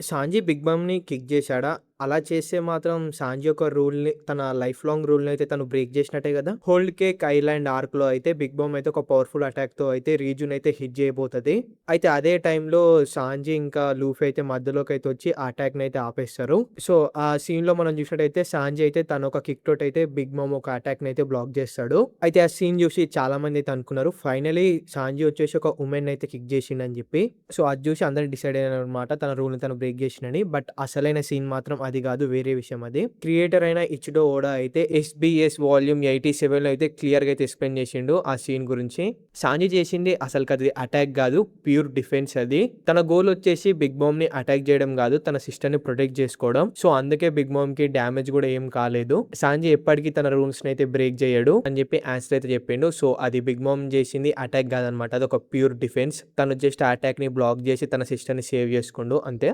Sanjhi big బామ్‌ని kick జేశాడా? అలా చేస్తే మాత్రం సాంజీ ఒక రూల్‌ని తన లైఫ్ లాంగ్ రూల్‌నయితే తను బ్రేక్ జేసినట్టే గదా! హోల్డ్ కేక్ ఐలాండ్ ఆర్క్‌లో అయితే బిగ్ బామ్ అయితే ఒక పవర్‌ఫుల్ అటాక్‌తో అయితే రీజుని అయితే హిట్ జేయబోతది. అయితే అదే టైంలో సాంజీ ఇంకా లూఫీ అయితే మధ్యలోకైతే వచ్చి ఆ అటాక్‌నయితే ఆపేస్తారు. సో, ఆ సీన్‌లో మనం జూసినట్టయితే సాంజీ అయితే తను ఒక కిక్ తోటయితే బిగ్ మామ్ ఒక అటాక్‌నయితే బ్లాక్ జేస్తాడు. అయితే ఆ సీన్ జూసి చాలామంది అయితే అనుకున్నారు ఫైనల్లీ సాంజీ వచ్చేసి ఒక వుమెన్‌నయితే కిక్ జేసిండని జెప్పి. సో, అది జూసి అందరూ డిసైడ్ అయ్యారనమాట తన రూల్‌ని తను బ్రేక్ జేసిండని. బట్ అసలైన సీన్ మాత్రం అది గాదు. వేరే విషయం అది. క్రియేటర్ అయిన ఇచిడో ఓడా అయితే ఎస్‌బీఎస్ వాల్యూమ్ 87లో అయితే క్లియర్‌గా అయితే ఎక్స్‌ప్లెయిన్ జేసిండు ఆ సీన్ గురించి. సాంజీ చేసింది అసలుకది అటాక్ గాదు. ప్యూర్ డిఫెన్స్ అది. తన గోల్ వచ్చేసి బిగ్ బామ్‌ని అటాక్ జేయడం గాదు. తన సిస్టర్‌ని ప్రొటెక్ట్ జేసుకోవడం. సో, అందుకే బిగ్ బామ్‌కి డ్యామేజ్ గూడా ఏం కాలేదు. సాంజీ ఎప్పటికి తన రూల్స్‌ని అయితే బ్రేక్ జేయడు అని జెప్పి ఆన్సర్ అయితే జెప్పిండు. సో, అది బిగ్ మామ్ జేసింది అటాక్ గాదనమాట. అదొక ప్యూర్ డిఫెన్స్. తను జస్ట్ ఆ అటాక్‌ని బ్లాక్ జేసి తన సిస్టర్‌ని సేవ్ జేసుకుండు అంతే.